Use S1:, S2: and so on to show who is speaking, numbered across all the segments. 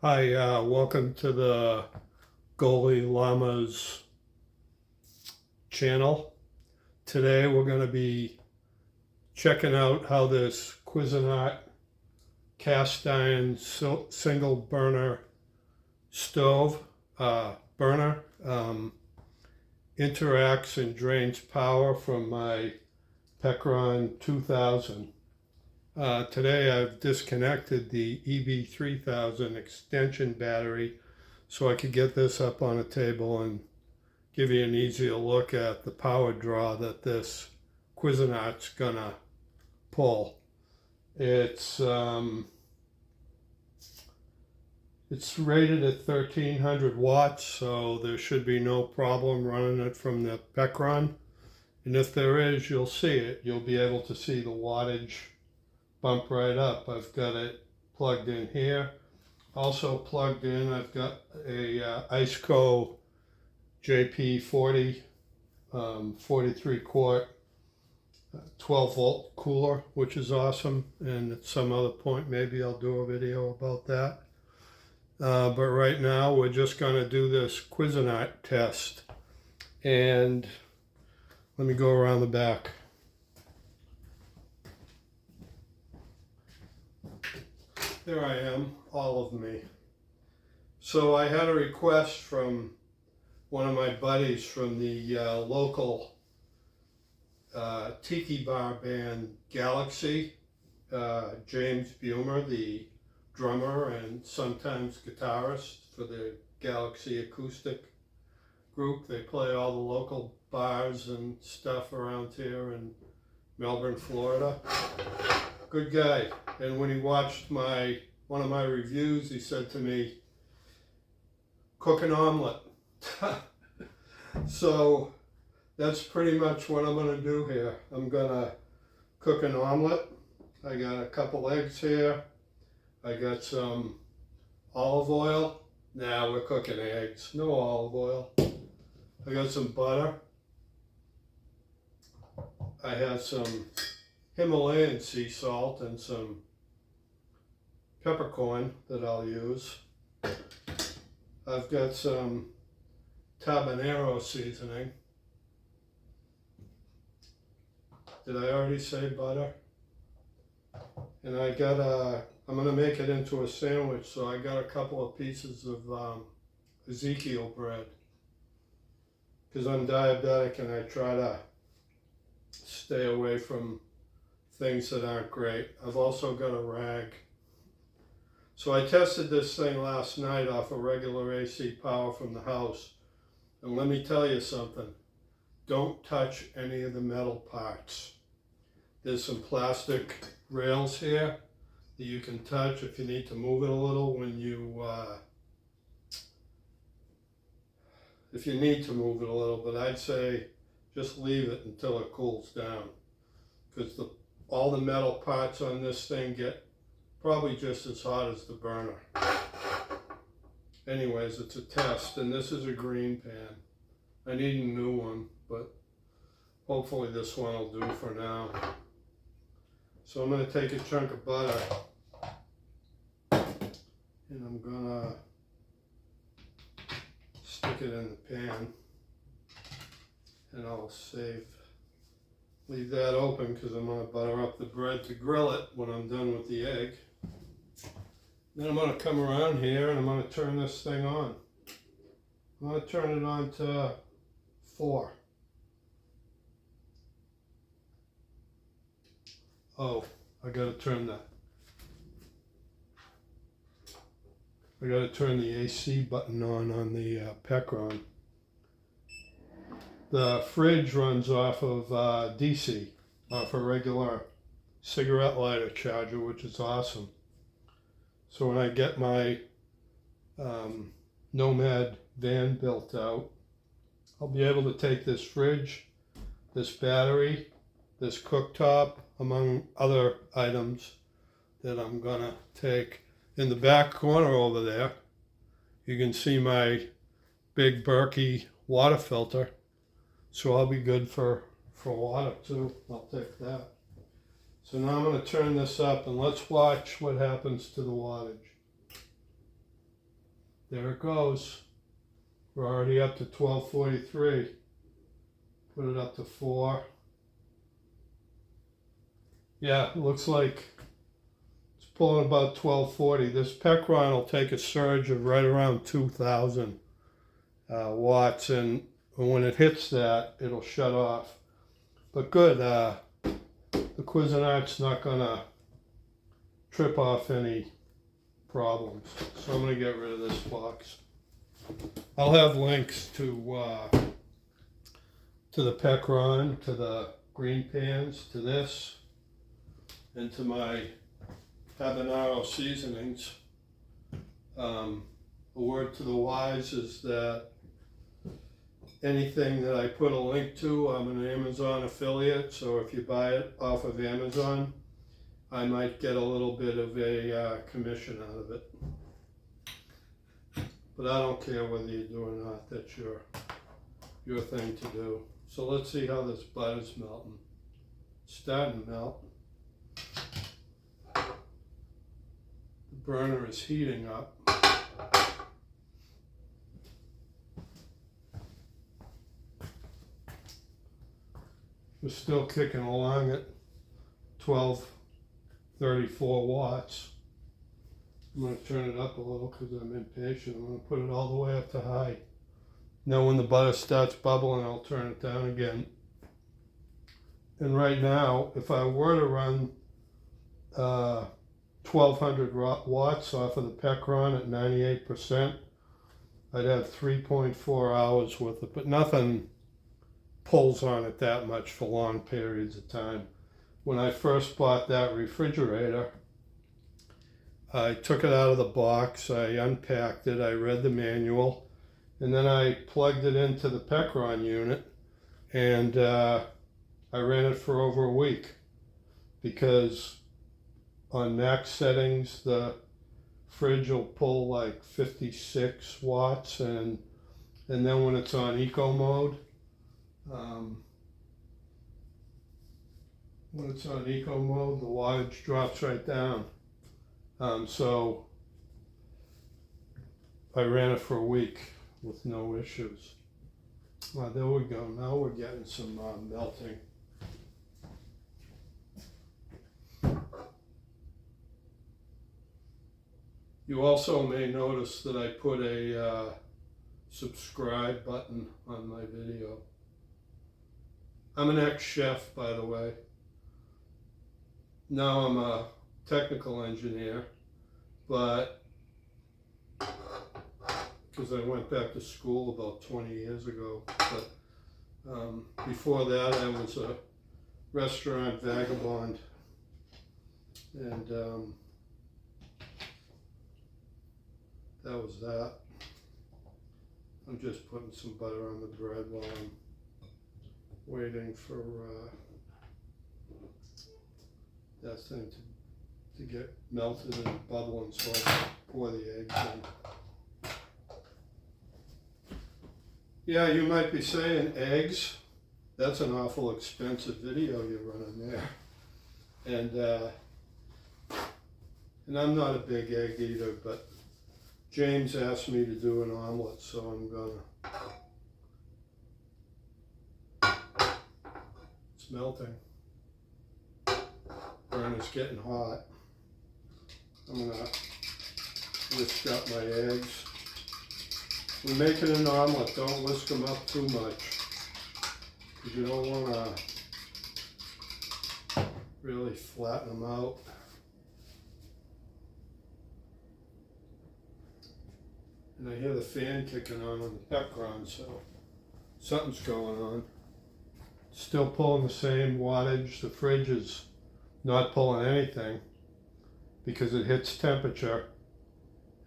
S1: Hi, welcome to the Goalie Lama's channel. Today we're going to be checking out how this Cuisinart cast iron single burner stove burner interacts and drains power from my Pecron 2000. Today I've disconnected the EB3000 extension battery so I could get this up on a table and give you an easier look at the power draw that this Cuisinart's gonna pull. It's rated at 1300 watts, so there should be no problem running it from the Pecron. And if there is, you'll see it. You'll be able to see the wattage bump right up. I've got it plugged in here. Also plugged in, I've got a IceCo JP40 43 quart 12 volt cooler, which is awesome. And at some other point, maybe I'll do a video about that. But right now, we're just going to do this Cuisinart test. And let me go around the back. There I am, all of me. So I had a request from one of my buddies from the local tiki bar band Galaxy, James Bumer, the drummer and sometimes guitarist for the Galaxy acoustic group. They play all the local bars and stuff around here in Melbourne, Florida. Good guy. And when he watched one of my reviews, he said to me, "Cook an omelet." So that's pretty much what I'm going to do here. I'm going to cook an omelet. I got a couple eggs here. I got some olive oil. Nah, we're cooking eggs. No olive oil. I got some butter. I have some Himalayan sea salt and some peppercorn that I'll use. I've got some Tabañero seasoning. Did I already say butter? And I got I'm gonna make it into a sandwich, so I got a couple of pieces of Ezekiel bread. Because I'm diabetic and I try to stay away from things that aren't great. I've also got a rag. So I tested this thing last night off of regular AC power from the house. And let me tell you something. Don't touch any of the metal parts. There's some plastic rails here that you can touch if you need to move it a little when you, if you need to move it a little, but I'd say just leave it until it cools down. Because all the metal parts on this thing get probably just as hot as the burner. Anyways, it's a test, and this is a green pan. I need a new one, but hopefully this one will do for now. So I'm going to take a chunk of butter, and I'm going to stick it in the pan, and I'll leave that open because I'm going to butter up the bread to grill it when I'm done with the egg. Then I'm going to come around here and I'm going to turn this thing on. I'm going to turn it on to 4. Oh, I got to turn the AC button on the Pecron. The fridge runs off of DC, off a regular cigarette lighter charger, which is awesome. So when I get my Nomad van built out, I'll be able to take this fridge, this battery, this cooktop, among other items that I'm gonna take. In the back corner over there, you can see my big Berkey water filter. So I'll be good for water too. I'll take that. So now I'm going to turn this up and let's watch what happens to the wattage. There it goes. We're already up to 1243. Put it up to 4. Yeah, it looks like it's pulling about 1240. This Pecron will take a surge of right around 2000 watts, and when it hits that, it'll shut off. But good, the Cuisinart's not gonna trip off any problems. So I'm gonna get rid of this box. I'll have links to the Pecron, to the green pans, to this, and to my Tabañero seasonings. A word to the wise is that anything that I put a link to, I'm an Amazon affiliate, so if you buy it off of Amazon, I might get a little bit of a commission out of it. But I don't care whether you do or not, that's your thing to do. So let's see how this butter's melting. It's starting to melt. The burner is heating up. We're still kicking along at 1234 watts. I'm going to turn it up a little because I'm impatient. I'm going to put it all the way up to high. Now when the butter starts bubbling, I'll turn it down again. And right now, if I were to run 1200 watts off of the Pecron at 98%, I'd have 3.4 hours with it, but nothing pulls on it that much for long periods of time. When I first bought that refrigerator, I took it out of the box, I unpacked it, I read the manual, and then I plugged it into the Pecron unit, and I ran it for over a week, because on max settings the fridge will pull like 56 watts, and then when it's on eco mode, the wattage drops right down. So I ran it for a week with no issues. Well, there we go. Now we're getting some melting. You also may notice that I put a subscribe button on my video. I'm an ex-chef, by the way. Now I'm a technical engineer, but because I went back to school about 20 years ago, but before that I was a restaurant vagabond, and that was that. I'm just putting some butter on the bread while I'm waiting for that thing to get melted and bubbling, so I can pour the eggs in. Yeah, you might be saying, eggs? That's an awful expensive video you're running there. And I'm not a big egg eater, but James asked me to do an omelet, so I'm gonna. It's melting. Burner's getting hot. I'm gonna whisk up my eggs. When making an omelet, don't whisk them up too much, because you don't want to really flatten them out. And I hear the fan kicking on the Pecron, so something's going on. Still pulling the same wattage. The fridge is not pulling anything because it hits temperature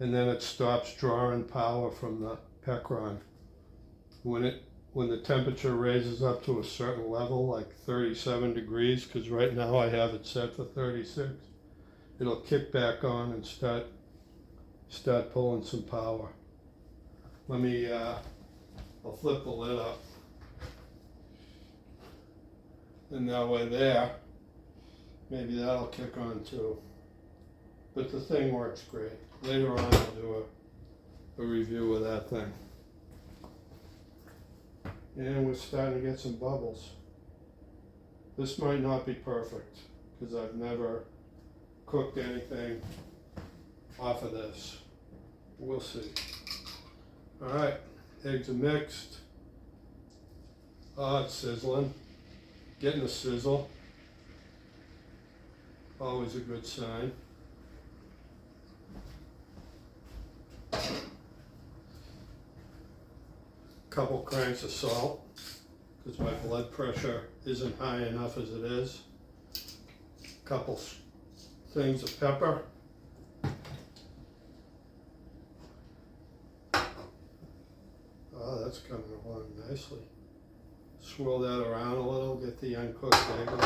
S1: and then it stops drawing power from the Pecron. When the temperature raises up to a certain level, like 37 degrees, because right now I have it set for 36, it'll kick back on and start pulling some power. Let me, I'll flip the lid up. And that way there, maybe that'll kick on too. But the thing works great. Later on I'll do a a review of that thing. And we're starting to get some bubbles. This might not be perfect because I've never cooked anything off of this. We'll see. Alright, eggs are mixed. It's sizzling. Getting a sizzle. Always a good sign. Couple cranks of salt because my blood pressure isn't high enough as it is. Couple things of pepper. Oh, that's coming along nicely. Swirl that around a little, get the uncooked egg on.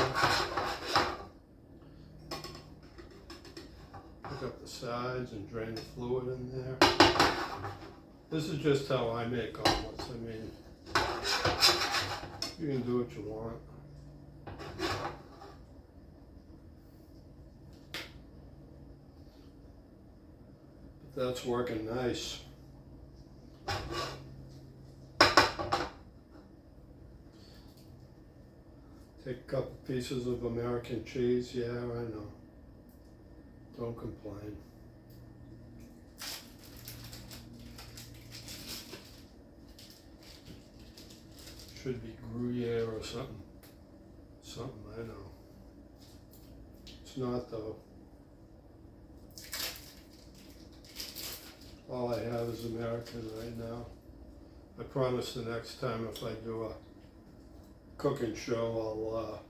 S1: Pick up the sides and drain the fluid in there. This is just how I make omelets. I mean, you can do what you want. But that's working nice. Take a couple pieces of American cheese. Yeah, I know. Don't complain. Should be Gruyere or something. Something, I know. It's not though. All I have is American right now. I promise the next time if I do a cooking show,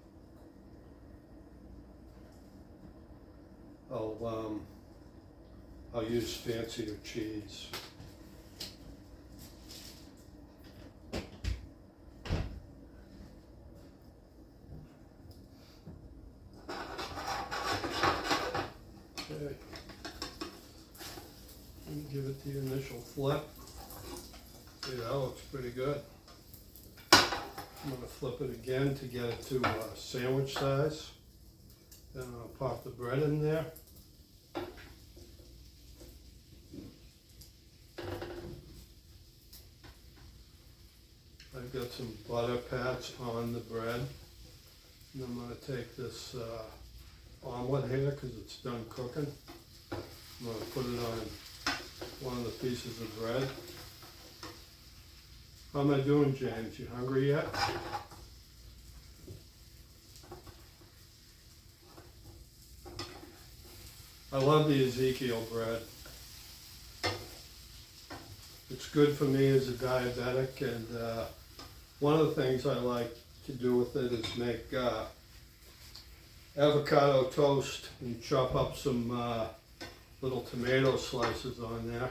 S1: I'll use fancier cheese. Okay. Let me give it the initial flip. See, that looks pretty good. I'm going to flip it again to get it to sandwich size. Then I'll pop the bread in there. I've got some butter pats on the bread. And I'm going to take this omelet here because it's done cooking. I'm going to put it on one of the pieces of bread. How am I doing, James? You hungry yet? I love the Ezekiel bread. It's good for me as a diabetic, and one of the things I like to do with it is make avocado toast and chop up some little tomato slices on there.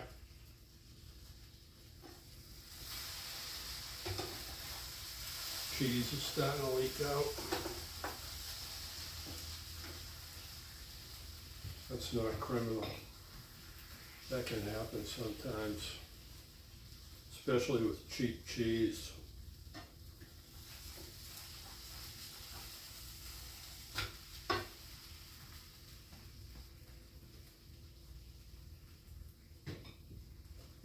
S1: Cheese is starting to leak out. That's not criminal. That can happen sometimes, especially with cheap cheese.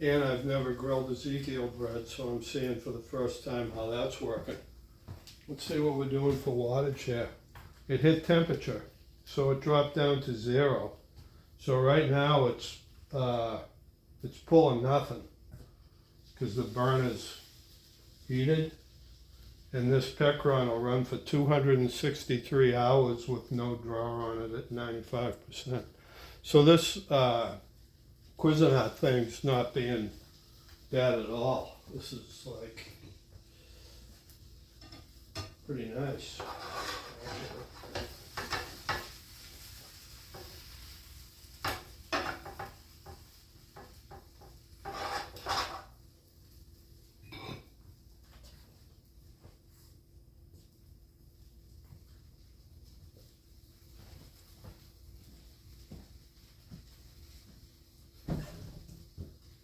S1: And I've never grilled Ezekiel bread, so I'm seeing for the first time how that's working. Let's see what we're doing for wattage here. It hit temperature, so it dropped down to 0. So right now it's pulling nothing because the burner's heated, and this Pecron will run for 263 hours with no draw on it at 95%. So this Cuisinart thing's not being bad at all. This is like pretty nice.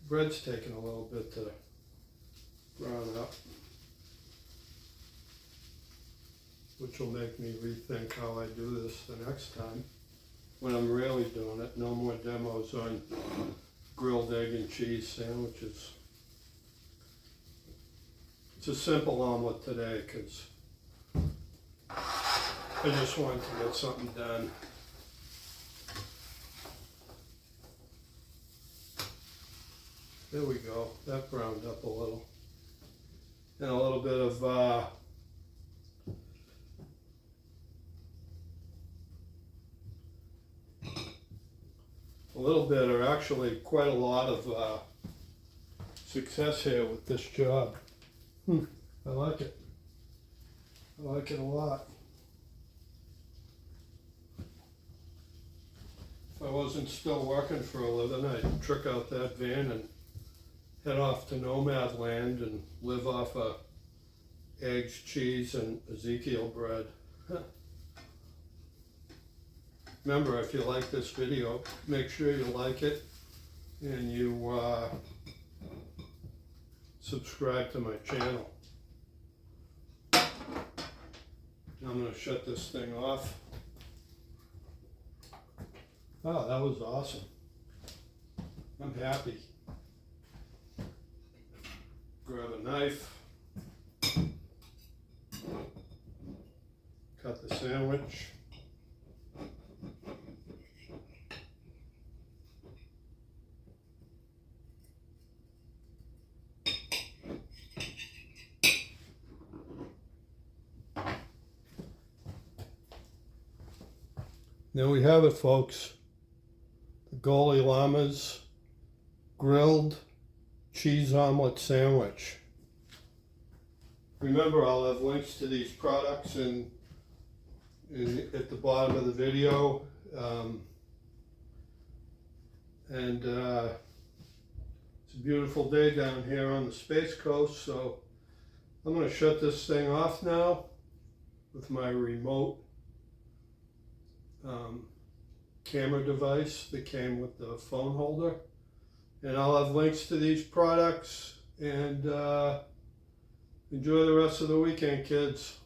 S1: Bread's taking a little bit to brown up, which will make me rethink how I do this the next time when I'm really doing it. No more demos on grilled egg and cheese sandwiches. It's a simple omelet today because I just wanted to get something done. There we go, that browned up a little. And a little bit of or actually quite a lot of success here with this job. I like it. I like it a lot. If I wasn't still working for a living, I'd trick out that van and head off to nomad land and live off of eggs, cheese, and Ezekiel bread. Remember, if you like this video, make sure you like it and you subscribe to my channel. I'm going to shut this thing off. Oh, that was awesome. I'm happy. Grab a knife. Cut the sandwich. There we have it, folks. The Goalie Lama's grilled cheese omelet sandwich. Remember, I'll have links to these products at the bottom of the video. It's a beautiful day down here on the Space Coast, so I'm going to shut this thing off now with my remote camera device that came with the phone holder. And I'll have links to these products, and enjoy the rest of the weekend, kids.